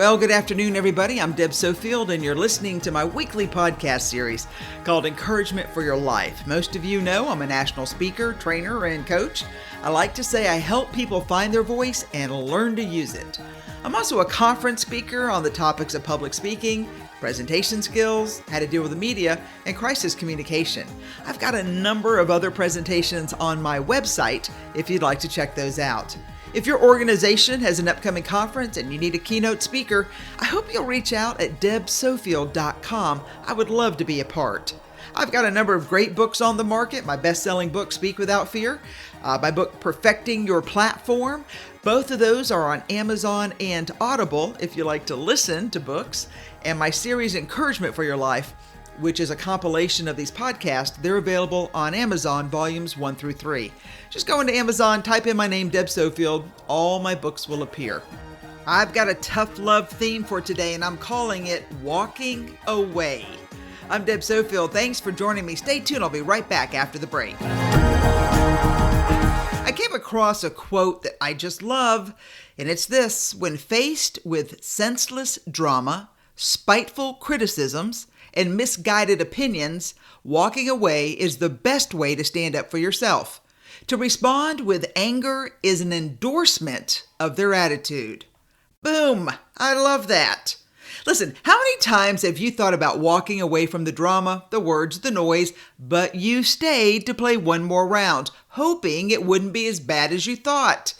Well, good afternoon, everybody. I'm Deb Sofield, and you're listening to my weekly podcast series called Encouragement for Your Life. Most of you know I'm a national speaker, trainer, and coach. I like to say I help people find their voice and learn to use it. I'm also a conference speaker on the topics of public speaking, presentation skills, how to deal with the media, and crisis communication. I've got a number of other presentations on my website if you'd like to check those out. If your organization has an upcoming conference and you need a keynote speaker, I hope you'll reach out at debsofield.com. I would love to be a part. I've got a number of great books on the market. My best-selling book, Speak Without Fear. My book, Perfecting Your Platform. Both of those are on Amazon and Audible if you like to listen to books. And my series, Encouragement for Your Life, which is a compilation of these podcasts, they're available on Amazon, volumes 1 through 3. Just go into Amazon, type in my name, Deb Sofield, all my books will appear. I've got a tough love theme for today, and I'm calling it Walking Away. I'm Deb Sofield. Thanks for joining me. Stay tuned. I'll be right back after the break. I came across a quote that I just love, and it's this: when faced with senseless drama, spiteful criticisms, and misguided opinions, walking away is the best way to stand up for yourself. To respond with anger is an endorsement of their attitude. Boom! I love that. Listen, how many times have you thought about walking away from the drama, the words, the noise, but you stayed to play one more round, hoping it wouldn't be as bad as you thought?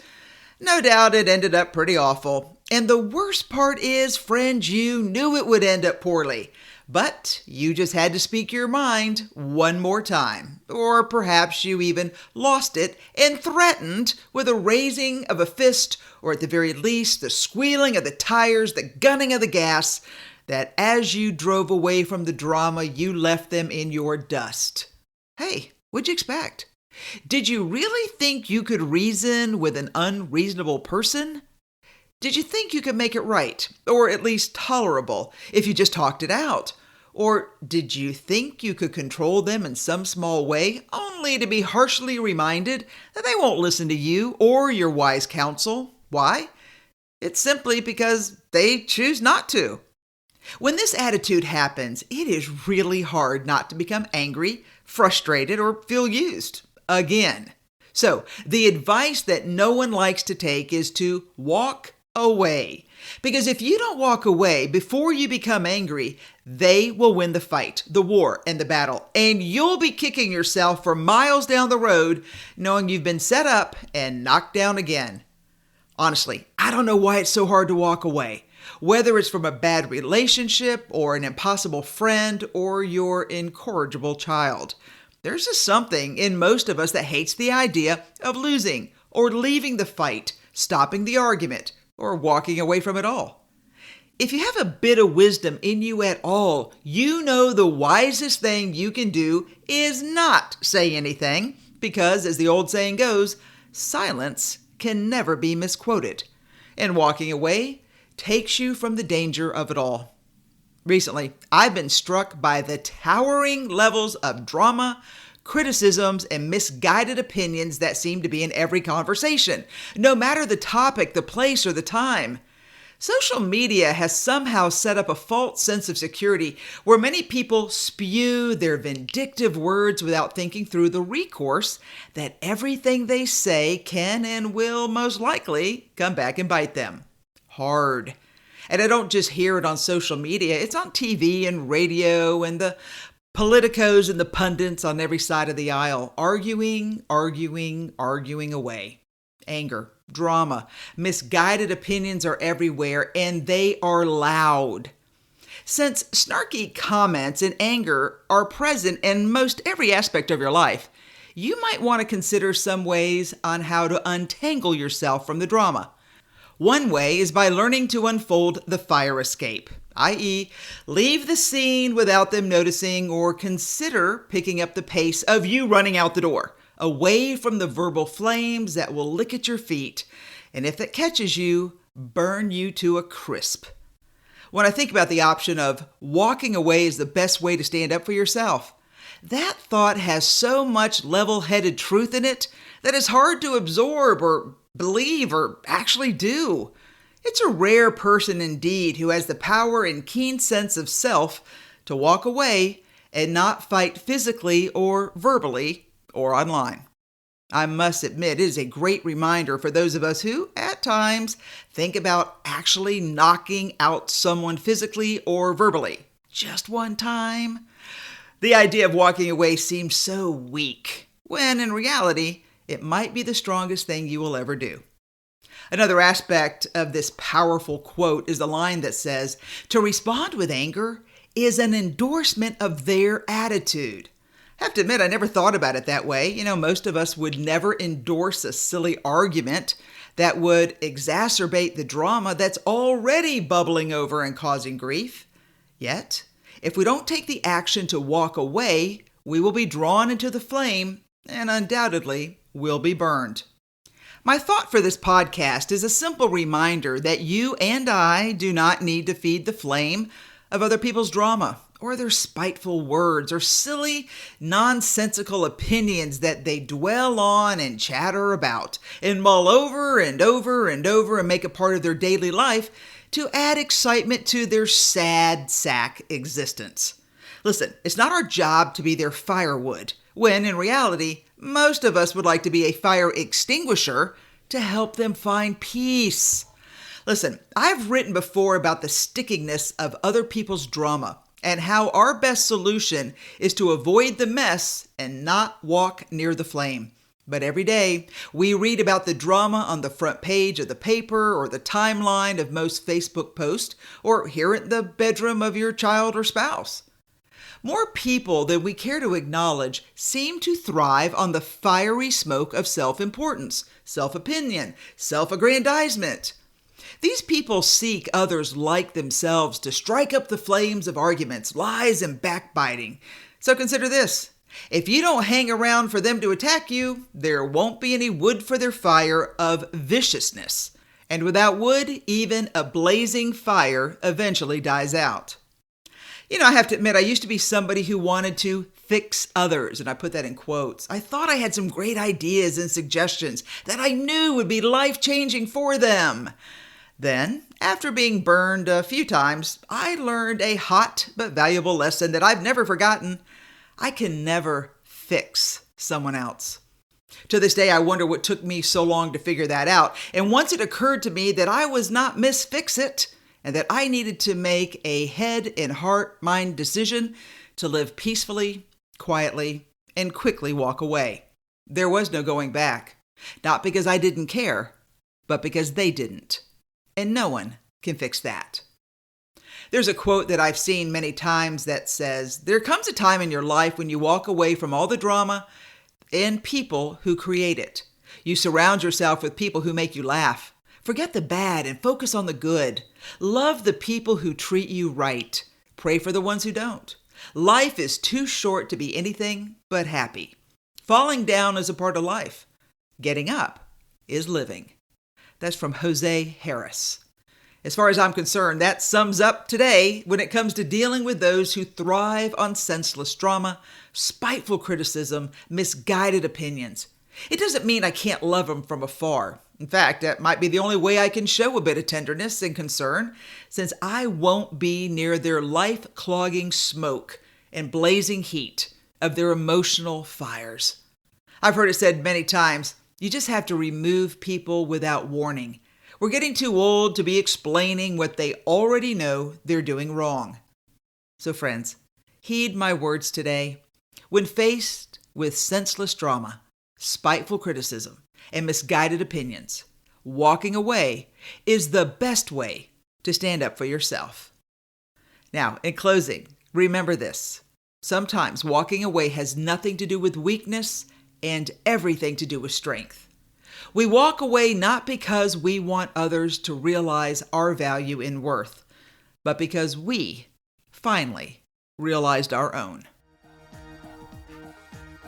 No doubt it ended up pretty awful. And the worst part is, friend, you knew it would end up poorly. But you just had to speak your mind one more time. Or perhaps you even lost it and threatened with a raising of a fist, or at the very least, the squealing of the tires, the gunning of the gas, that as you drove away from the drama, you left them in your dust. Hey, what'd you expect? Did you really think you could reason with an unreasonable person? Did you think you could make it right, or at least tolerable, if you just talked it out? Or did you think you could control them in some small way, only to be harshly reminded that they won't listen to you or your wise counsel? Why? It's simply because they choose not to. When this attitude happens, it is really hard not to become angry, frustrated, or feel used again. So, the advice that no one likes to take is to walk away. Because if you don't walk away before you become angry, they will win the fight, the war, and the battle. And you'll be kicking yourself for miles down the road, knowing you've been set up and knocked down again. Honestly, I don't know why it's so hard to walk away. Whether it's from a bad relationship or an impossible friend or your incorrigible child. There's just something in most of us that hates the idea of losing or leaving the fight, stopping the argument, or walking away from it all. If you have a bit of wisdom in you at all, you know the wisest thing you can do is not say anything, because as the old saying goes, silence can never be misquoted. And walking away takes you from the danger of it all. Recently, I've been struck by the towering levels of drama, criticisms, and misguided opinions that seem to be in every conversation, no matter the topic, the place, or the time. Social media has somehow set up a false sense of security where many people spew their vindictive words without thinking through the recourse that everything they say can and will most likely come back and bite them. Hard. And I don't just hear it on social media, it's on TV and radio and the politicos and the pundits on every side of the aisle, arguing away. Anger, drama, misguided opinions are everywhere, and they are loud. Since snarky comments and anger are present in most every aspect of your life, you might want to consider some ways on how to untangle yourself from the drama. One way is by learning to unfold the fire escape, i.e., leave the scene without them noticing, or consider picking up the pace of you running out the door, away from the verbal flames that will lick at your feet, and if it catches you, burn you to a crisp. When I think about the option of walking away is the best way to stand up for yourself, that thought has so much level-headed truth in it that it's hard to absorb or believe or actually do. It's a rare person indeed who has the power and keen sense of self to walk away and not fight physically or verbally or online. I must admit, it is a great reminder for those of us who, at times, think about actually knocking out someone physically or verbally. Just one time. The idea of walking away seems so weak, when in reality, it might be the strongest thing you will ever do. Another aspect of this powerful quote is the line that says, "To respond with anger is an endorsement of their attitude." I have to admit, I never thought about it that way. Most of us would never endorse a silly argument that would exacerbate the drama that's already bubbling over and causing grief. Yet, if we don't take the action to walk away, we will be drawn into the flame and undoubtedly will be burned. My thought for this podcast is a simple reminder that you and I do not need to feed the flame of other people's drama or their spiteful words or silly, nonsensical opinions that they dwell on and chatter about and mull over and over and over and make a part of their daily life to add excitement to their sad sack existence. Listen, it's not our job to be their firewood, when in reality, most of us would like to be a fire extinguisher to help them find peace. Listen, I've written before about the stickiness of other people's drama and how our best solution is to avoid the mess and not walk near the flame. But every day, we read about the drama on the front page of the paper or the timeline of most Facebook posts, or hear it in the bedroom of your child or spouse. More people than we care to acknowledge seem to thrive on the fiery smoke of self-importance, self-opinion, self-aggrandizement. These people seek others like themselves to strike up the flames of arguments, lies, and backbiting. So consider this. If you don't hang around for them to attack you, there won't be any wood for their fire of viciousness. And without wood, even a blazing fire eventually dies out. I have to admit, I used to be somebody who wanted to fix others, and I put that in quotes. I thought I had some great ideas and suggestions that I knew would be life-changing for them. Then, after being burned a few times, I learned a hot but valuable lesson that I've never forgotten. I can never fix someone else. To this day, I wonder what took me so long to figure that out. And once it occurred to me that I was not Miss Fix-It, and that I needed to make a head and heart mind decision to live peacefully, quietly, and quickly walk away. There was no going back. Not because I didn't care, but because they didn't. And no one can fix that. There's a quote that I've seen many times that says, "There comes a time in your life when you walk away from all the drama and people who create it. You surround yourself with people who make you laugh. Forget the bad and focus on the good. Love the people who treat you right. Pray for the ones who don't. Life is too short to be anything but happy. Falling down is a part of life. Getting up is living." That's from Jose Harris. As far as I'm concerned, that sums up today when it comes to dealing with those who thrive on senseless drama, spiteful criticism, misguided opinions. It doesn't mean I can't love them from afar. In fact, that might be the only way I can show a bit of tenderness and concern, since I won't be near their life-clogging smoke and blazing heat of their emotional fires. I've heard it said many times, you just have to remove people without warning. We're getting too old to be explaining what they already know they're doing wrong. So friends, heed my words today. When faced with senseless drama, spiteful criticism, and misguided opinions, walking away is the best way to stand up for yourself. Now, in closing, remember this. Sometimes walking away has nothing to do with weakness and everything to do with strength. We walk away not because we want others to realize our value and worth, but because we finally realized our own.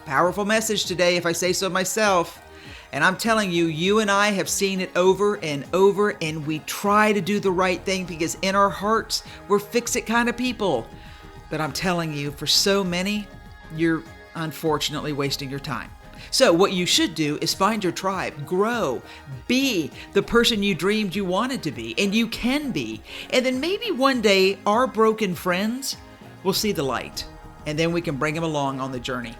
Powerful message today, if I say so myself. And I'm telling you, you and I have seen it over and over, and we try to do the right thing because in our hearts, we're fix-it kind of people. But I'm telling you, for so many, you're unfortunately wasting your time. So what you should do is find your tribe, grow, be the person you dreamed you wanted to be, and you can be. And then maybe one day our broken friends will see the light, and then we can bring them along on the journey.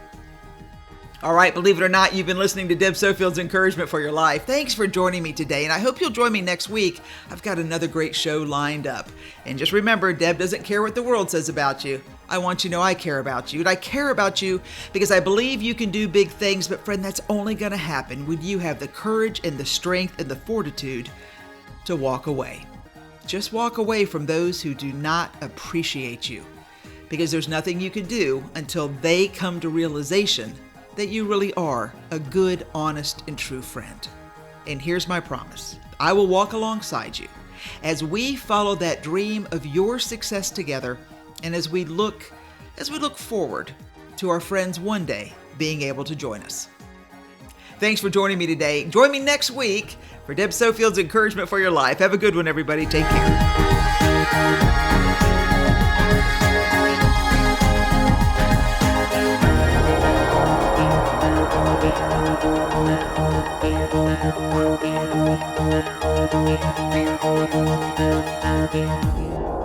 All right, believe it or not, you've been listening to Deb Sofield's Encouragement for Your Life. Thanks for joining me today, and I hope you'll join me next week. I've got another great show lined up. And just remember, Deb doesn't care what the world says about you. I want you to know I care about you, and I care about you because I believe you can do big things, but friend, that's only going to happen when you have the courage and the strength and the fortitude to walk away. Just walk away from those who do not appreciate you, because there's nothing you can do until they come to realization that you really are a good, honest, and true friend. And here's my promise. I will walk alongside you as we follow that dream of your success together, and as we look forward to our friends one day being able to join us. Thanks for joining me today. Join me next week for Deb Sofield's Encouragement for Your Life. Have a good one, everybody. Take care. Thank you.